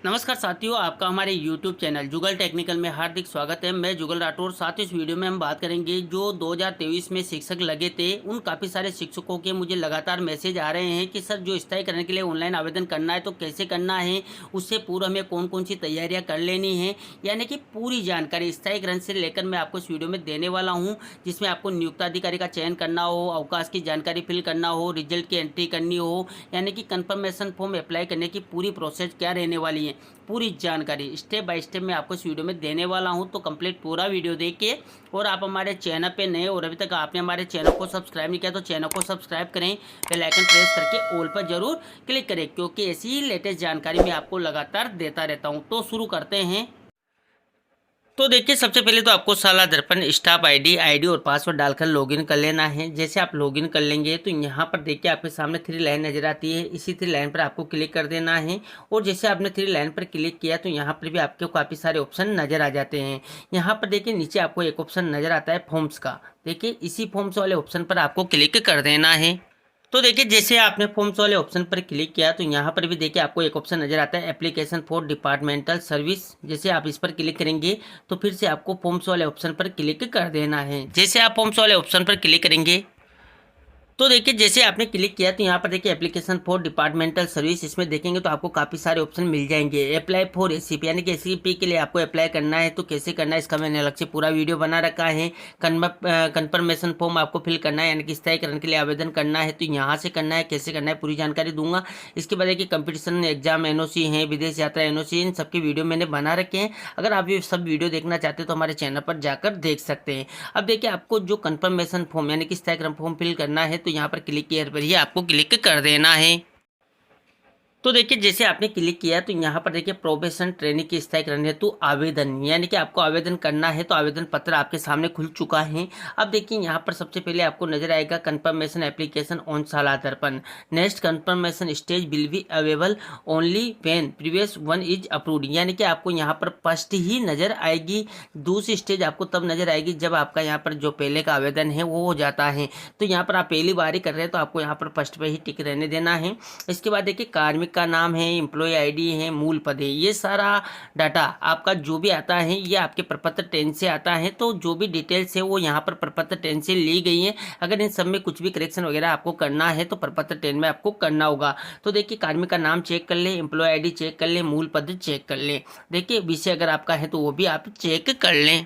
नमस्कार साथियों, आपका हमारे YouTube चैनल जुगल टेक्निकल में हार्दिक स्वागत है। मैं जुगल राठौर। साथ ही इस वीडियो में हम बात करेंगे जो 2023 में शिक्षक लगे थे उन काफ़ी सारे शिक्षकों के मुझे लगातार मैसेज आ रहे हैं कि सर जो स्थायी करने के लिए ऑनलाइन आवेदन करना है तो कैसे करना है, उससे पूर्व हमें कौन कौन सी तैयारियाँ कर लेनी है, यानी कि पूरी जानकारी स्थायीकरण से लेकर मैं आपको इस वीडियो में देने वाला हूँ। जिसमें आपको नियुक्त अधिकारी का चयन करना हो, अवकाश की जानकारी फिल करना हो, रिजल्ट की एंट्री करनी हो, यानी कि कन्फर्मेशन फॉर्म अप्लाई करने की पूरी प्रोसेस क्या रहने वाली है, पूरी जानकारी स्टेप बाय स्टेप मैं आपको इस वीडियो में देने वाला हूं। तो कंप्लीट पूरा वीडियो देखिए। और आप हमारे चैनल पे नए और अभी तक आपने हमारे चैनल को सब्सक्राइब नहीं किया तो चैनल को सब्सक्राइब करें, बेल आइकन प्रेस करके ऑल पर जरूर क्लिक करें, क्योंकि ऐसी ही लेटेस्ट जानकारी मैं आपको लगातार देता रहता हूं। तो शुरू करते हैं। तो देखिए, सबसे पहले तो आपको साला दर्पण स्टाफ आईडी और पासवर्ड डालकर लॉगिन कर लेना है। जैसे आप लॉगिन कर लेंगे तो यहाँ पर देखिए आपके सामने 3 लाइन नजर आती है। इसी 3 लाइन पर आपको क्लिक कर देना है। और जैसे आपने 3 लाइन पर क्लिक किया तो यहाँ पर भी आपको काफ़ी सारे ऑप्शन नजर आ जाते हैं। यहाँ पर देखिए नीचे आपको एक ऑप्शन नजर आता है फॉर्म्स का। देखिए इसी फॉर्म्स वाले ऑप्शन पर आपको क्लिक कर देना है। तो देखिए जैसे आपने फॉर्म्स वाले ऑप्शन पर क्लिक किया तो यहाँ पर भी देखिए आपको एक ऑप्शन नजर आता है एप्लीकेशन फॉर डिपार्टमेंटल सर्विस। जैसे आप इस पर क्लिक करेंगे तो फिर से आपको फॉर्म्स वाले ऑप्शन पर क्लिक कर देना है। जैसे आप फॉर्म्स वाले ऑप्शन पर क्लिक करेंगे तो देखिए जैसे आपने क्लिक किया तो यहाँ पर देखिए एप्लीकेशन फॉर डिपार्टमेंटल सर्विस, इसमें देखेंगे तो आपको काफ़ी सारे ऑप्शन मिल जाएंगे। अप्लाई फॉर एसीपी, यानी कि एसीपी के लिए आपको अप्लाई करना है तो कैसे करना है इसका मैंने अलग से पूरा वीडियो बना रखा है। कन्फर्मेशन फॉर्म आपको फिल करना है, यानी कि स्थायीकरण के लिए आवेदन करना है तो यहाँ से करना है, कैसे करना है पूरी जानकारी दूंगा। इसके बाद देखिए कंपटीशन एग्जाम एनओसी है, विदेश यात्रा एनओसी, इन सबके वीडियो मैंने बना रखे हैं। अगर आप ये सब वीडियो देखना चाहते हैं तो हमारे चैनल पर जाकर देख सकते हैं। अब देखिए आपको जो कन्फर्मेशन फॉर्म यानी कि स्थायीकरण फॉर्म फिल करना है तो यहाँ पर क्लिक किया पर ही आपको क्लिक कर देना है। तो देखिए जैसे आपने क्लिक किया तो यहाँ पर देखिए प्रोबेशन ट्रेनिंग की स्थायीकरण हेतु आवेदन, यानी कि आपको आवेदन करना है तो आवेदन पत्र आपके सामने खुल चुका है। अब देखिए यहाँ पर सबसे पहले आपको नजर आएगा कंफर्मेशन एप्लीकेशन ऑन साला दर्पण। Next confirmation stage will be available only when previous one is approved, यानी कि आपको यहाँ पर फर्स्ट ही नजर आएगी। दूसरी स्टेज आपको तब नजर आएगी जब आपका यहाँ पर जो पहले का आवेदन है वो हो जाता है। तो यहाँ पर आप पहली बार ही कर रहे हैं तो आपको यहाँ पर फर्स्ट पे ही टिक रहने देना है। इसके बाद देखिए कार्मिक का नाम है, एम्प्लॉय आईडी है, मूल पद है, ये सारा डाटा आपका जो भी आता है ये आपके प्रपत्र 10 से आता है। तो जो भी डिटेल्स है वो यहाँ पर प्रपत्र 10 से ली गई है। अगर इन सब में कुछ भी करेक्शन वगैरह आपको करना है तो प्रपत्र 10 में आपको करना होगा। तो देखिए कार्मिक का नाम चेक कर ले, एम्प्लॉय आईडी चेक कर ले, मूल पद चेक कर ले। देखिए विषय अगर आपका है तो वो भी आप चेक कर लें।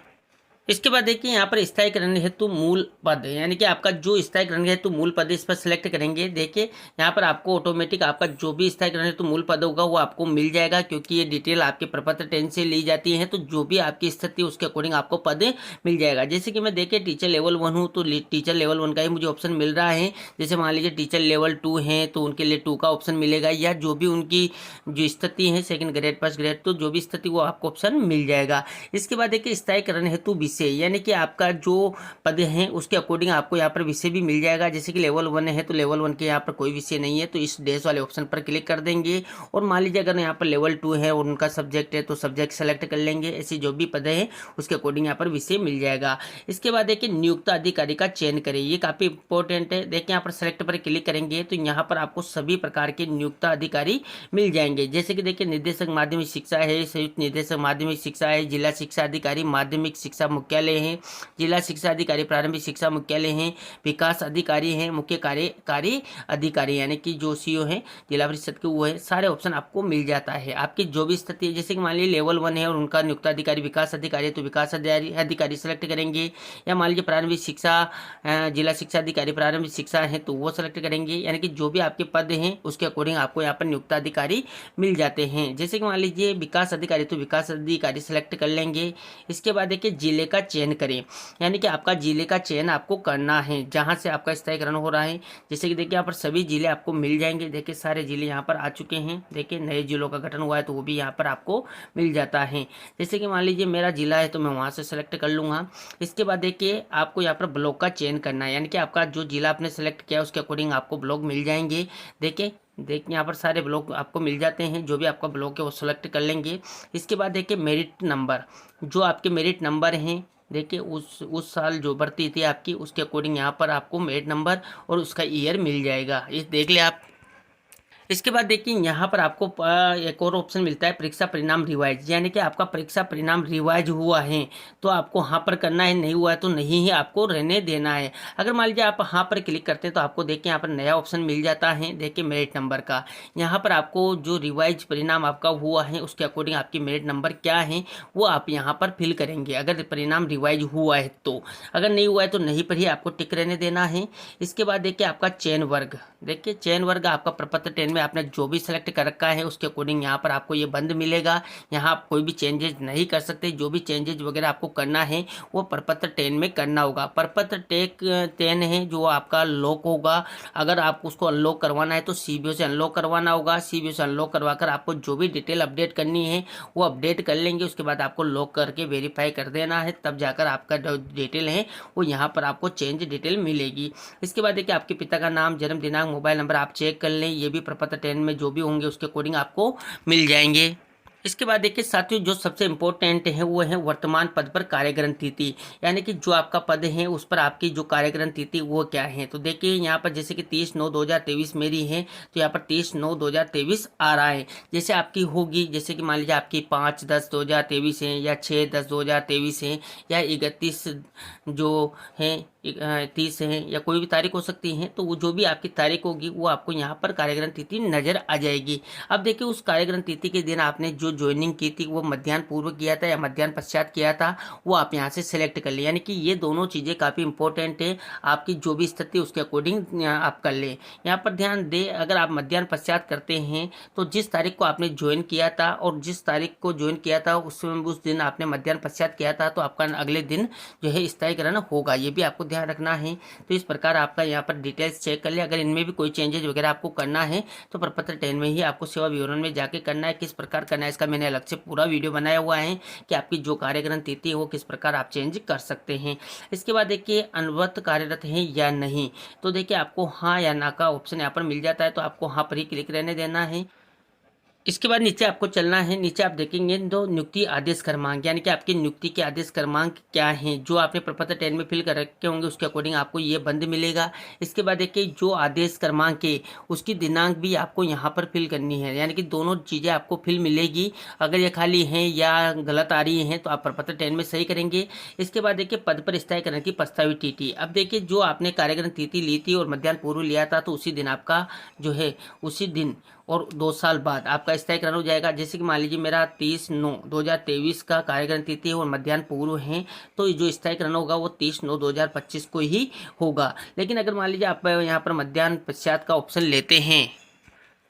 इसके बाद देखिए यहाँ पर स्थायीकरण हेतु मूल पद, यानी कि आपका जो स्थायीकरण हेतु मूल पद इस पर सिलेक्ट करेंगे। देखिए यहाँ पर आपको ऑटोमेटिक आपका जो भी स्थायीकरण हेतु मूल पद होगा वो आपको मिल जाएगा, क्योंकि ये डिटेल आपके प्रपत्र 10 से ली जाती है। तो जो भी आपकी स्थिति उसके अकॉर्डिंग आपको पद मिल जाएगा। जैसे कि मैं देखिए टीचर लेवल 1 हूँ तो टीचर लेवल 1 का ही मुझे ऑप्शन मिल रहा है। जैसे मान लीजिए टीचर लेवल 2 है तो उनके लिए 2 का ऑप्शन मिलेगा, या जो भी उनकी जो स्थिति है सेकंड ग्रेड फर्स्ट ग्रेड तो जो भी स्थिति वो आपको ऑप्शन मिल जाएगा। इसके बाद देखिए स्थायीकरण हेतु विषय, यानी कि आपका जो पद है उसके अकॉर्डिंग आपको यहाँ पर विषय भी मिल जाएगा। जैसे कि लेवल 1 है तो लेवल 1 के यहाँ पर कोई विषय नहीं है तो इस डैश वाले ऑप्शन पर क्लिक कर देंगे। और मान लीजिए अगर यहाँ पर लेवल 2 है और उनका सब्जेक्ट है तो सब्जेक्ट सेलेक्ट कर लेंगे। ऐसी जो भी पद है उसके अकॉर्डिंग यहाँ पर विषय मिल जाएगा। इसके बाद देखिए नियुक्त अधिकारी का चयन करें, ये काफी इंपॉर्टेंट है। देखिए यहाँ पर सेलेक्ट पर क्लिक करेंगे तो यहाँ पर आपको सभी प्रकार के नियुक्त अधिकारी मिल जाएंगे। जैसे कि देखिए निर्देशक माध्यमिक शिक्षा है, संयुक्त निर्देशक माध्यमिक शिक्षा है, जिला शिक्षा अधिकारी माध्यमिक शिक्षा मुख्यालय है, जिला शिक्षा अधिकारी प्रारंभिक शिक्षा मुख्यालय हैं, विकास अधिकारी हैं, मुख्य कार्यकारी अधिकारी यानी कि जो सीओ हैं जिला परिषद के वो है। सारे ऑप्शन आपको मिल जाता है आपकी जो भी स्थिति है। जैसे कि मान लीजिए लेवल 1 है और उनका नियुक्त अधिकारी विकास अधिकारी है तो विकास अधिकारी सेलेक्ट करेंगे, या मान लीजिए प्रारंभिक शिक्षा जिला शिक्षा अधिकारी प्रारंभिक शिक्षा है तो वो सेलेक्ट करेंगे। यानी कि जो भी आपके पद हैं उसके अकॉर्डिंग आपको यहाँ पर नियुक्त अधिकारी मिल जाते हैं। जैसे कि मान लीजिए विकास अधिकारी तो विकास अधिकारी सेलेक्ट कर लेंगे। इसके बाद देखिए जिले का चयन करें, यानी कि आपका जिले का चयन आपको करना है जहां से आपका स्थायीकरण हो रहा है। जैसे कि देखिए यहाँ पर सभी जिले आपको मिल जाएंगे। देखिए सारे जिले यहाँ पर आ चुके हैं। देखिए नए जिलों का गठन हुआ है तो वो भी यहाँ पर आपको मिल जाता है। जैसे कि मान लीजिए मेरा जिला है तो मैं वहाँ से सेलेक्ट कर लूँगा। इसके बाद देखिए आपको यहाँ पर ब्लॉक का चयन करना है, यानी कि आपका जो जिला आपने सेलेक्ट किया उसके अकॉर्डिंग आपको ब्लॉक मिल जाएंगे। देखिए यहाँ पर सारे ब्लॉक आपको मिल जाते हैं। जो भी आपका ब्लॉक है वो सिलेक्ट कर लेंगे। इसके बाद देखिए मेरिट नंबर, जो आपके मेरिट नंबर हैं देखिए उस साल जो भर्ती थी आपकी उसके अकॉर्डिंग यहाँ पर आपको मेरिट नंबर और उसका ईयर मिल जाएगा। ये देख ले आप। इसके बाद देखिए यहाँ पर आपको एक और ऑप्शन मिलता है परीक्षा परिणाम रिवाइज, यानी कि आपका परीक्षा परिणाम रिवाइज हुआ है तो आपको हाँ पर करना है, नहीं हुआ है तो नहीं ही आपको रहने देना है। अगर मान लीजिए आप हाँ पर क्लिक करते हैं तो आपको देखिए यहाँ पर नया ऑप्शन मिल जाता है, देखिए मेरिट नंबर का। यहाँ पर आपको जो रिवाइज परिणाम आपका हुआ है उसके अकॉर्डिंग आपकी मेरिट नंबर क्या है वो आप यहाँ पर फिल करेंगे, अगर परिणाम रिवाइज हुआ है तो। अगर नहीं हुआ है तो नहीं पर ही आपको टिक रहने देना है। इसके बाद देखिए आपका चयन वर्ग, देखिए चयन वर्ग आपका प्रपत्र 10 में आपने जो भी सिलेक्ट कर रखा है उसके अकॉर्डिंग यहाँ पर आपको ये बंद मिलेगा। यहाँ आप कोई भी चेंजेस नहीं कर सकते, जो भी चेंजेस वगैरह आपको करना है वो प्रपत्र 10 में करना होगा। प्रपत्र 10 है जो आपका लॉक होगा, अगर आपको उसको अनलॉक करवाना है तो सीबीओ से अनलॉक करवाना होगा। सीबीओ से अनलॉक करवा कर आपको जो भी डिटेल अपडेट करनी है वो अपडेट कर लेंगे, उसके बाद आपको लॉक करके वेरीफाई कर देना है, तब जाकर आपका जो डिटेल है वो यहाँ पर आपको चेंज डिटेल मिलेगी। इसके बाद देखिए आपके पिता का नाम, जन्म दिनांक, मोबाइल नंबर आप चेक कर लें, ये भी प्रपत्र 10 में जो भी होंगे उसके अकॉर्डिंग आपको मिल जाएंगे। इसके बाद देखिए साथियों जो सबसे इम्पोर्टेंट है वो है वर्तमान पद पर कार्यग्रहण तिथि, यानी कि जो आपका पद है उस पर आपकी जो कार्यग्रहण तिथि वो क्या है। तो देखिए यहाँ पर जैसे कि 30/9/2023 मेरी है तो यहाँ पर 30/9/2023 आ रहा है। जैसे आपकी होगी, जैसे कि मान लीजिए आपकी 5/10/2023 है या 6/10/2023 है या 31 जो है 30 है या कोई भी तारीख हो सकती है, तो वो जो भी आपकी तारीख होगी वो आपको यहाँ पर कार्यग्रहण तिथि नजर आ जाएगी। अब देखिए उस कार्यग्रहण तिथि के दिन आपने जो ज्वाइनिंग की थी वो मध्याह्न पूर्व किया था या मध्याह्न पश्चात किया था वो आप यहाँ से सिलेक्ट कर लें, यानी कि ये दोनों चीज़ें काफ़ी इंपॉर्टेंट है। आपकी जो भी स्थिति उसके अकॉर्डिंग आप कर लें। यहाँ पर ध्यान दें, अगर आप मध्याह्न पश्चात करते हैं तो जिस तारीख को आपने ज्वाइन किया था और जिस तारीख को ज्वाइन किया था उस दिन आपने मध्याह्न पश्चात किया था तो आपका अगले दिन जो है स्थायीकरण होगा, ये भी आपको ध्यान रखना है। तो इस प्रकार आपका यहाँ पर डिटेल्स चेक कर ले, अगर इनमें भी कोई चेंजेस वगैरह आपको करना है तो प्रपत्र 10 में ही आपको सेवा विवरण में जाके करना है। किस प्रकार करना है इसका मैंने अलग से पूरा वीडियो बनाया हुआ है कि आपकी जो कार्यग्रहण तिथि है वो किस प्रकार आप चेंज कर सकते हैं। इसके बाद देखिए अनवरत कार्यरत है या नहीं, तो देखिए आपको हाँ या ना का ऑप्शन यहाँ पर मिल जाता है, तो आपको हाँ पर ही क्लिक रहने देना है। इसके बाद नीचे आपको चलना है, नीचे आप देखेंगे दो नियुक्ति आदेश क्रमांक, यानी कि आपकी नियुक्ति के आदेश क्रमांक क्या हैं, जो आपने प्रपत्र 10 में फिल कर रखे होंगे उसके अकॉर्डिंग आपको ये बंद मिलेगा। इसके बाद देखिए जो आदेश क्रमांक है उसकी दिनांक भी आपको यहाँ पर फिल करनी है, यानी कि दोनों चीज़ें आपको फिल मिलेगी। अगर ये खाली हैं या गलत आ रही हैं तो आप प्रपत्र 10 में सही करेंगे। इसके बाद देखिए पद पर स्थायीकरण की प्रस्तावित तिथि, अब देखिए जो आपने कार्यग्रहण तिथि ली थी और मध्याह्न पूर्व लिया था तो उसी दिन आपका जो है उसी दिन और 2 साल बाद आपका स्थायीकरण हो जाएगा। जैसे कि मान लीजिए मेरा 30/9/2023 का कार्यग्रहण तिथि और मध्याह्न पूर्व है तो जो स्थायीकरण होगा वो 30/9/2025 को ही होगा। लेकिन अगर मान लीजिए आप यहाँ पर मध्याह्न पश्चात का ऑप्शन लेते हैं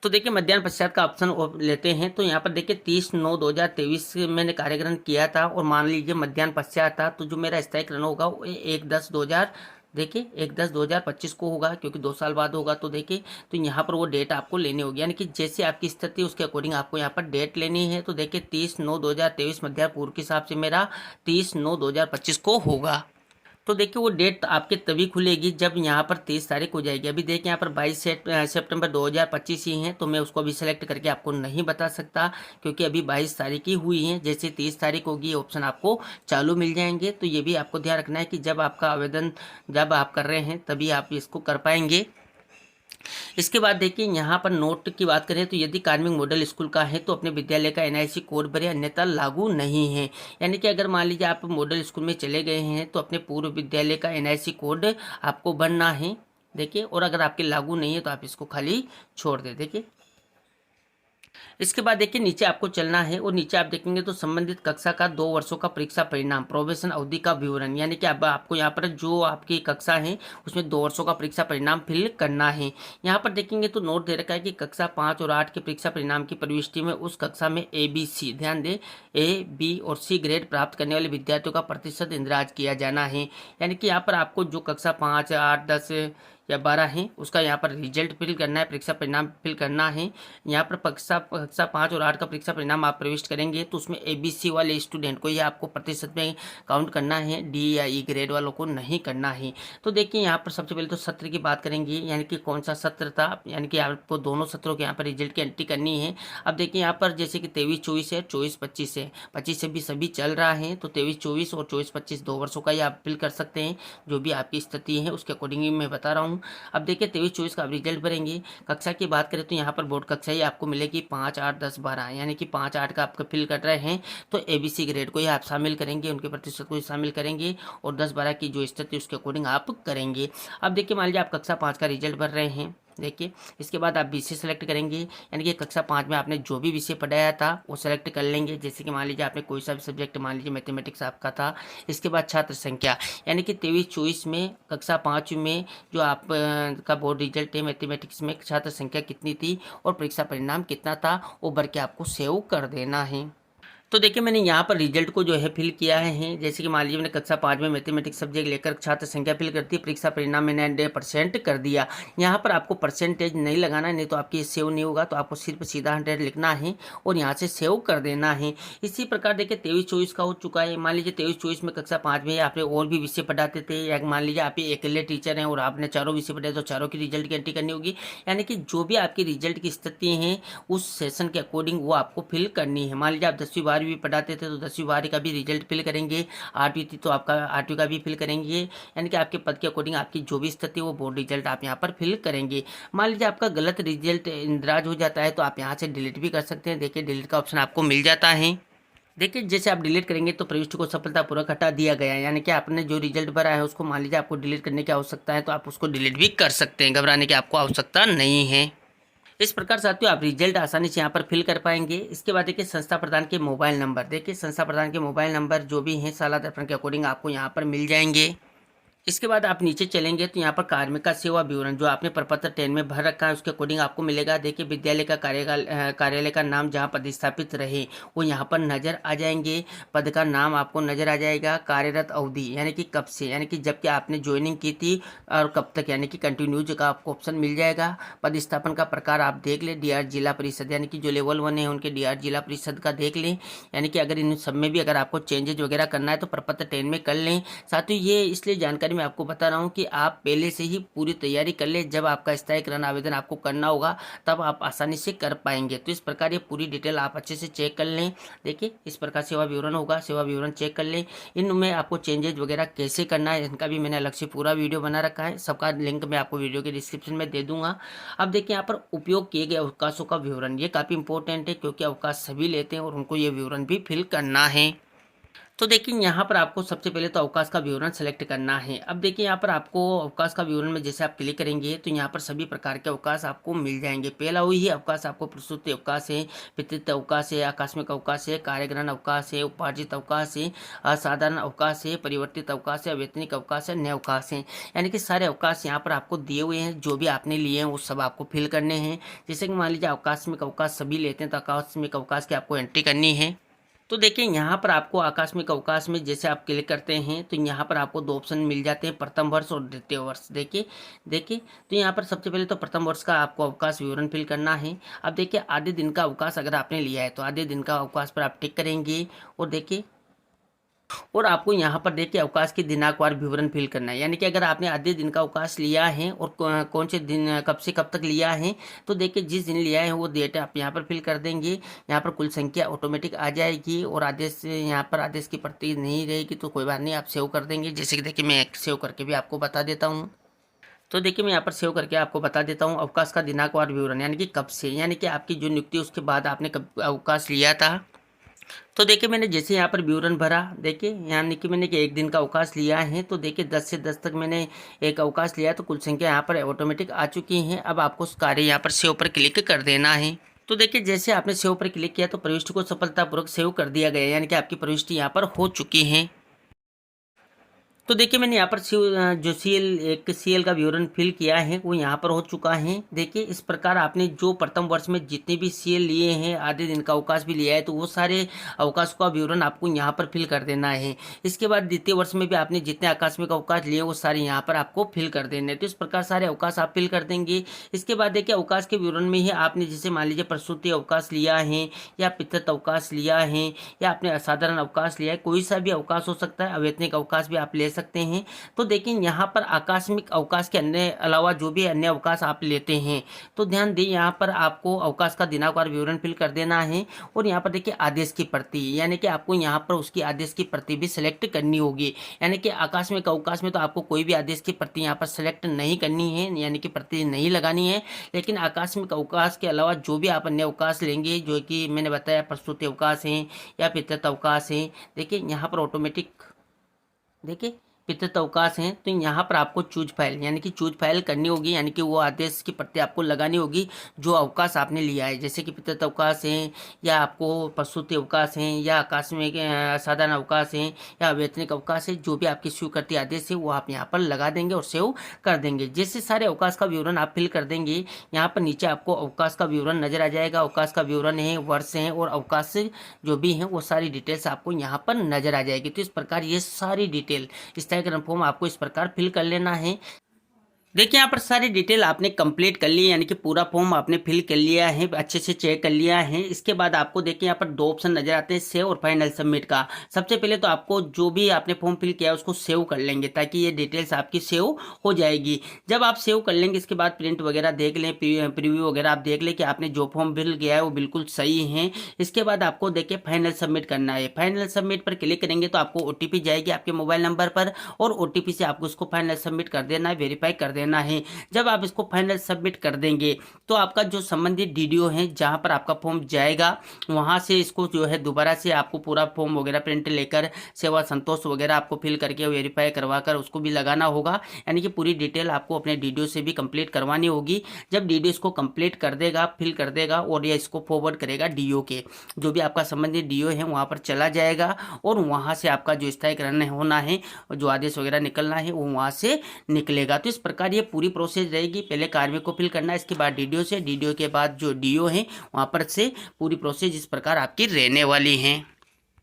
तो देखिए मध्याह्न पश्चात का ऑप्शन लेते हैं तो यहाँ पर देखिए 30/9/2023 मैंने कार्यग्रहण किया था और मान लीजिए मध्याह्न पश्चात था तो जो मेरा स्थायीकरण होगा वो 1/10/2000 देखिए 1/10/2025 को होगा, क्योंकि 2 साल बाद होगा। तो देखिए तो यहाँ पर वो डेट आपको लेनी होगी, यानी कि जैसे आपकी स्थिति उसके अकॉर्डिंग आपको यहाँ पर डेट लेनी है। तो देखिए 30/9/2023 मध्याह्न पूर्व के हिसाब से मेरा 30/9/2025 को होगा। तो देखिए वो डेट आपके तभी खुलेगी जब यहाँ पर 30 तारीख हो जाएगी। अभी देखिए यहाँ पर 22 सितंबर 2025 ही है तो मैं उसको अभी सेलेक्ट करके आपको नहीं बता सकता, क्योंकि अभी 22 तारीख ही हुई है। जैसे 30 तारीख होगी ऑप्शन आपको चालू मिल जाएंगे। तो ये भी आपको ध्यान रखना है कि जब आपका आवेदन जब आप कर रहे हैं तभी आप इसको कर पाएंगे। इसके बाद देखिए यहाँ पर नोट की बात करें तो यदि कार्मिक मॉडल स्कूल का है तो अपने विद्यालय का एनआईसी कोड भरे, अन्यथा लागू नहीं है। यानी कि अगर मान लीजिए आप मॉडल स्कूल में चले गए हैं तो अपने पूर्व विद्यालय का एनआईसी कोड आपको भरना है, देखिए। और अगर आपके लागू नहीं है तो आप इसको खाली छोड़ दें, देखिए। इसके बाद देखिए नीचे आपको चलना है और नीचे आप देखेंगे तो संबंधित कक्षा का 2 वर्षों का परीक्षा परिणाम प्रोबेशन अवधि का विवरण, यानी कि अब आपको यहाँ पर जो आपकी कक्षा है उसमें 2 वर्षों का परीक्षा परिणाम फिल करना है। यहाँ पर देखेंगे तो नोट दे रखा है कि कक्षा 5 और 8 के परीक्षा परिणाम की प्रविष्टि में उस कक्षा में ABC, ध्यान दें, A, B और C ग्रेड प्राप्त करने वाले विद्यार्थियों का प्रतिशत इंद्राज किया जाना है। यानी कि यहाँ पर आपको जो कक्षा 5, 8, 10 या 12 है उसका यहाँ पर रिजल्ट फिल करना है, परीक्षा परिणाम फिल करना है। यहाँ पर कक्षा 5 और 8 का परीक्षा परिणाम आप प्रविष्ट करेंगे तो उसमें ABC वाले स्टूडेंट को ही आपको प्रतिशत में काउंट करना है, D या E ग्रेड वालों को नहीं करना है। तो देखिए यहाँ पर सबसे पहले तो सत्र की बात करेंगे, यानी कि कौन सा सत्र था, यानी कि आपको दोनों सत्रों के यहाँ पर रिजल्ट की एंट्री करनी है। अब देखिए यहाँ पर जैसे कि 23-24 है, 24-25 है, 25 से भी सभी चल रहा है तो 23-24 और 24-25 2 वर्षों का ही आप फिल कर सकते हैं, जो भी आपकी स्थिति है उसके अकॉर्डिंग मैं बता रहा हूँ। अब देखिए 23-24 का आप रिजल्ट भरेंगे। कक्षा की बात करें तो यहाँ पर बोर्ड कक्षा ही आपको मिलेगी 5, 8, 10, 12, यानी कि 5, 8 का आपका फिल कर रहे हैं तो ABC ग्रेड को ही आप शामिल करेंगे, उनके प्रतिशत को ही शामिल करेंगे और 10, 12 की जो स्थिति उसके अकॉर्डिंग आप करेंगे। अब देखिए मान लीजिए आप कक्षा 5 का रिजल्ट भर रहे हैं, देखिए इसके बाद आप विषय सेलेक्ट करेंगे, यानी कि कक्षा 5 में आपने जो भी विषय पढ़ाया था वो सेलेक्ट कर लेंगे। जैसे कि मान लीजिए आपने कोई सा भी सब्जेक्ट, मान लीजिए मैथमेटिक्स आपका था। इसके बाद छात्र संख्या, यानी कि 23-24 में कक्षा 5 में जो आप का बोर्ड रिजल्ट है मैथमेटिक्स में छात्र संख्या कितनी थी और परीक्षा परिणाम कितना था वो भर के आपको सेव कर देना है। तो देखिए मैंने यहाँ पर रिजल्ट को जो है फिल किया है, जैसे कि मान लीजिए मैंने कक्षा 5 में मैथमेटिक्स सब्जेक्ट लेकर छात्र संख्या फिल करती है, परीक्षा परिणाम मैंने 100% कर दिया। यहाँ पर आपको परसेंटेज नहीं लगाना है, नहीं तो आपकी सेव नहीं होगा, तो आपको सिर्फ सीधा 100 लिखना है और यहाँ से सेव कर देना है। इसी प्रकार देखिए 23-24 का हो चुका है। मान लीजिए 23-24 में कक्षा 5 में आपने और भी विषय पढ़ाते थे, या मान लीजिए आप अकेले टीचर हैं और आपने चारों विषय पढ़ाए तो चारों की रिजल्ट की एंट्री करनी होगी, यानी कि जो भी आपकी रिजल्ट की स्थिति है उस सेशन के अकॉर्डिंग वो आपको फिल करनी है। मान लीजिए आप 10वीं 12वीं भी पढ़ाते थे तो 10वीं 12वीं का भी रिजल्ट फिल करेंगे, 8वीं थी तो आपका 8वीं का भी फिल करेंगे, यानी कि आपके पद के अकॉर्डिंग आपकी जो भी स्थिति है वो बोर्ड रिजल्ट आप यहाँ पर फिल करेंगे। मान लीजिए आपका गलत रिजल्ट इंदराज हो जाता है तो आप यहाँ से डिलीट भी कर सकते हैं। देखिए डिलीट का ऑप्शन आपको मिल जाता है। देखिए जैसे आप डिलीट करेंगे तो प्रविष्टि को सफलतापूर्वक हटा दिया गया है, यानी कि आपने जो रिजल्ट भरा है उसको मान लीजिए आपको डिलीट करने की आवश्यकता है तो आप उसको डिलीट भी कर सकते हैं, घबराने की आपको आवश्यकता नहीं है। इस प्रकार साथियों आप रिजल्ट आसानी से यहाँ पर फिल कर पाएंगे। इसके बाद देखिए संस्था प्रधान के मोबाइल नंबर, देखिए संस्था प्रधान के मोबाइल नंबर जो भी हैं शाला दर्पण के अकॉर्डिंग आपको यहाँ पर मिल जाएंगे। इसके बाद आप नीचे चलेंगे तो यहाँ पर कार्मिका सेवा विवरण जो आपने प्रपत्र 10 में भर रखा है उसके अकॉर्डिंग आपको मिलेगा। देखिए विद्यालय का कार्यालय का नाम जहाँ पदस्थापित रहे वो यहाँ पर नजर आ जाएंगे, पद का नाम आपको नजर आ जाएगा, कार्यरत अवधि यानी कि कब से, यानी कि जबकि आपने ज्वाइनिंग की थी और कब तक, यानी कि कंटिन्यूज का आपको ऑप्शन मिल जाएगा। पदस्थापन का प्रकार आप देख लें, DR जिला परिषद, यानी कि जो लेवल 1 है उनके DR जिला परिषद का देख लें, यानी कि अगर इन सब में भी अगर आपको चेंजेज वगैरह करना है तो प्रपत्र 10 में कर लें। साथ ही ये इसलिए जानकारी मैं आपको बता रहा हूँ कि आप पहले से ही पूरी तैयारी कर ले, जब आपका स्थायीकरण आवेदन आपको करना होगा तब आप आसानी से कर पाएंगे। तो इस प्रकार ये पूरी डिटेल आप अच्छे से चेक कर लें। देखिए इस प्रकार सेवा विवरण होगा, सेवा विवरण चेक कर लें। इनमें आपको चेंजेज वगैरह कैसे करना है इनका भी मैंने अलग से पूरा वीडियो बना रखा है, सबका लिंक मैं आपको वीडियो के डिस्क्रिप्शन में दे दूंगा। अब देखिए यहाँ पर उपयोग किए गए अवकाशों का विवरण, ये काफ़ी इंपॉर्टेंट है क्योंकि अवकाश सभी लेते हैं और उनको ये विवरण भी फिल करना है। तो देखिए यहाँ पर आपको सबसे पहले तो अवकाश का विवरण सेलेक्ट करना है। अब देखिए यहाँ पर आपको अवकाश का विवरण में जैसे आप क्लिक करेंगे तो यहाँ पर सभी प्रकार के अवकाश आपको मिल जाएंगे। पहला वही अवकाश आपको प्रसूति अवकाश है, पितृत्व अवकाश है, आकस्मिक अवकाश है, कार्यग्रहण अवकाश है, उपार्जित अवकाश है, असाधारण अवकाश है, परिवर्तित अवकाश है, अवैतनिक अवकाश है, नए अवकाश है, यानी कि सारे अवकाश यहाँ पर आपको दिए हुए हैं। जो भी आपने लिए हैं वो सब आपको फिल करने हैं। जैसे कि मान लीजिए आकस्मिक अवकाश सभी लेते हैं तो आकस्मिक अवकाश की आपको एंट्री करनी है। तो देखिए यहाँ पर आपको आकस्मिक अवकाश में जैसे आप क्लिक करते हैं तो यहाँ पर आपको 2 ऑप्शन मिल जाते हैं, प्रथम वर्ष और द्वितीय वर्ष। देखिए तो यहाँ पर सबसे पहले तो प्रथम वर्ष का आपको अवकाश विवरण फिल करना है। अब देखिए आधे दिन का अवकाश अगर आपने लिया है तो आधे दिन का अवकाश पर आप टिक करेंगे और देखिए और आपको यहाँ पर देखिए अवकाश की दिनांकवार विवरण फिल करना है, यानी कि अगर आपने आधे दिन का अवकाश लिया है और कौन से दिन कब से कब तक लिया है तो देखिए जिस दिन लिया है वो डेट आप यहाँ पर फिल कर देंगे। यहाँ पर कुल संख्या ऑटोमेटिक आ जाएगी और आदेश यहाँ पर आदेश की प्रति नहीं रहेगी तो कोई बात नहीं, आप सेव कर देंगे। जैसे कि देखिए मैं सेव करके भी आपको बता देता हूँ। तो देखिए मैं यहाँ पर सेव करके आपको बता देता हूँ अवकाश का दिनांकवार विवरण, यानी कि कब से, यानी कि आपकी जो नियुक्ति उसके बाद आपने कब अवकाश लिया था। तो देखिए मैंने जैसे यहाँ पर विवरण भरा, देखिए यानी कि मैंने कि 1 दिन का अवकाश लिया है तो देखिए 10 से 10 तक मैंने एक अवकाश लिया तो कुल संख्या यहाँ पर ऑटोमेटिक आ चुकी है। अब आपको कार्य यहाँ पर सेव पर क्लिक कर देना है। तो देखिए जैसे आपने सेव पर क्लिक किया तो प्रविष्टि को सफलतापूर्वक सेव कर दिया गया, यानी कि आपकी प्रविष्टि यहाँ पर हो चुकी है। तो देखिए मैंने यहाँ पर जो CL का विवरण फिल किया है वो यहाँ पर हो चुका है। देखिए इस प्रकार आपने जो प्रथम वर्ष में जितने भी CL लिए हैं, आधे दिन का अवकाश भी लिया है तो वो सारे अवकाश का विवरण आपको यहाँ पर फिल कर देना है। इसके बाद द्वितीय वर्ष में भी आपने जितने आकस्मिक अवकाश लिए वो सारे यहाँ पर आपको फिल कर देने हैं। तो इस प्रकार सारे अवकाश आप फिल कर देंगे। इसके बाद देखिए अवकाश के विवरण में ही आपने जैसे मान लीजिए प्रसूति अवकाश लिया है या पितृत्व अवकाश लिया है या आपने असाधारण अवकाश लिया है, कोई सा भी अवकाश हो सकता है, अवैतनिक अवकाश भी आप ले सकते सकते हैं। तो देखिए यहाँ पर आकस्मिक अवकाश के अन्य अलावा जो भी अन्य अवकाश आप लेते हैं तो ध्यान दें यहाँ पर आपको अवकाश का दिनांकवार विवरण फिल कर देना है। और यहाँ पर देखिए आदेश की प्रति, यानी कि आपको यहाँ पर उसकी आदेश की प्रति भी सिलेक्ट करनी होगी। यानी कि आकस्मिक अवकाश में तो आपको कोई भी आदेश की प्रति यहाँ पर सिलेक्ट नहीं करनी है, यानी कि प्रति नहीं लगानी है। लेकिन आकस्मिक अवकाश के अलावा जो भी आप अन्य अवकाश लेंगे, जो कि मैंने बताया प्रसूति अवकाश हैं या पितृत्व अवकाश हैं, देखिए यहाँ पर ऑटोमेटिक देखिए पितृत्व अवकाश हैं, तो यहाँ पर आपको चूज फाइल यानी कि चूज फाइल करनी होगी, यानी कि वो आदेश की प्रति आपको लगानी होगी जो अवकाश आपने लिया है। जैसे कि पितृत्व अवकाश हैं या आपको प्रसूति अवकाश हैं या आकस्मिक साधारण अवकाश हैं या अवैतनिक अवकाश है, जो भी आपकी स्वीकृति आदेश है वो आप यहाँ पर लगा देंगे और सेव कर देंगे। जैसे सारे अवकाश का विवरण आप फिल कर देंगे, यहाँ पर नीचे आपको अवकाश का विवरण नजर आ जाएगा। अवकाश का विवरण है, वर्ष हैं और अवकाश जो भी हैं वो सारी डिटेल्स आपको यहाँ पर नजर आ जाएगी। तो इस प्रकार ये सारी डिटेल स्थायीकरण फॉर्म आपको इस प्रकार फिल कर लेना है। देखिए यहाँ पर सारी डिटेल आपने कंप्लीट कर ली है, यानी कि पूरा फॉर्म आपने फिल कर लिया है, अच्छे से चेक कर लिया है। इसके बाद आपको देखिए यहाँ पर दो ऑप्शन नजर आते हैं, सेव और फाइनल सबमिट का। सबसे पहले तो आपको जो भी आपने फॉर्म फिल किया है उसको सेव कर लेंगे ताकि ये डिटेल्स आपकी सेव हो जाएगी। जब आप सेव कर लेंगे इसके बाद प्रिंट वगैरह देख लें, प्रीव्यू वगैरह आप देख लें कि आपने जो फॉर्म फिल किया है वो बिल्कुल सही है। इसके बाद आपको देखिए फाइनल सबमिट करना है। फाइनल सबमिट पर क्लिक करेंगे तो आपको OTP जाएगी आपके मोबाइल नंबर पर और OTP से आपको उसको फाइनल सबमिट कर देना है, वेरीफाई कर देना है। जब आप इसको फाइनल सबमिट कर देंगे तो आपका जो संबंधित DDO है जहां पर आपका फॉर्म जाएगा वहां से इसको जो है दोबारा से आपको पूरा फॉर्म वगैरह प्रिंट लेकर सेवा संतोष वगैरह आपको फिल करके वेरीफाई करवाकर उसको भी लगाना होगा। यानी कि पूरी डिटेल आपको अपने DDO से भी कंप्लीट करवानी होगी। जब DDO इसको कंप्लीट कर देगा, फिल कर देगा और ये इसको फॉरवर्ड करेगा DO के, जो भी आपका संबंधित DO है वहां पर चला जाएगा और वहां से आपका जो स्थायीकरण होना है, जो आदेश वगैरह निकलना है वो वहां से निकलेगा। तो इस प्रकार ये पूरी प्रोसेस रहेगी। पहले कार्मिक को फिल करना है, इसके बाद DDO से, DDO के बाद जो DO है वहां पर से पूरी प्रोसेस इस प्रकार आपकी रहने वाली है।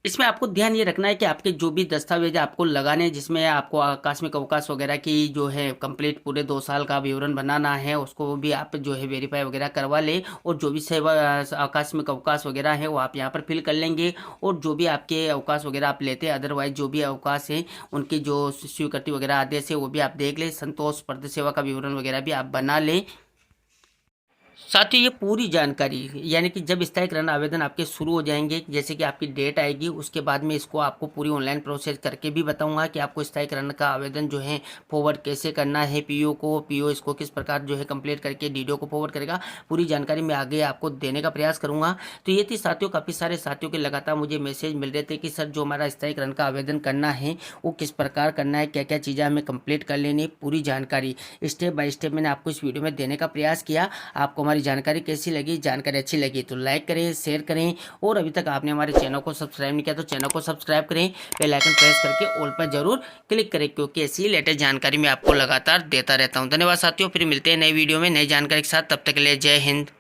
इसमें आपको ध्यान ये रखना है कि आपके जो भी दस्तावेज आपको लगाने हैं जिसमें आपको आकस्मिक अवकाश वगैरह की जो है कंप्लीट पूरे 2 साल का विवरण बनाना है उसको भी आप जो है वेरीफाई वगैरह करवा लें। और जो भी सेवा आकस्मिक अवकाश वगैरह है वो आप यहाँ पर फिल कर लेंगे। और जो भी आपके अवकाश वगैरह आप लेते हैं अदरवाइज जो भी अवकाश है उनकी जो स्वीकृति वगैरह आदेश है वो भी आप देख लें। संतोष प्रद सेवा का विवरण वगैरह भी आप बना लें। साथ ही ये पूरी जानकारी यानी कि जब स्थायीकरण आवेदन आपके शुरू हो जाएंगे, जैसे कि आपकी डेट आएगी उसके बाद में इसको आपको पूरी ऑनलाइन प्रोसेस करके भी बताऊंगा कि आपको स्थायीकरण का आवेदन जो है फॉरवर्ड कैसे करना है PO को, PO इसको किस प्रकार जो है कंप्लीट करके DDO को फॉरवर्ड करेगा। पूरी जानकारी मैं आगे आपको देने का प्रयास करूंगा। तो ये थी साथियों, काफ़ी सारे साथियों के लगातार मुझे मैसेज मिल रहे थे कि सर जो हमारा स्थायीकरण का आवेदन करना है वो किस प्रकार करना है, क्या क्या चीज़ें हमें कंप्लीट कर लेनी है, पूरी जानकारी स्टेप बाय स्टेप मैंने आपको इस वीडियो में देने का प्रयास किया। आपको हमारी जानकारी कैसी लगी, जानकारी अच्छी लगी तो लाइक करें, शेयर करें और अभी तक आपने हमारे चैनल को सब्सक्राइब नहीं किया तो चैनल को सब्सक्राइब करें, बेल आइकन प्रेस करके ऑल पर जरूर क्लिक करें क्योंकि ऐसी लेटेस्ट जानकारी मैं आपको लगातार देता रहता हूं। धन्यवाद साथियों, फिर मिलते हैं नई वीडियो में नई जानकारी के साथ। तब तक के लिए जय हिंद।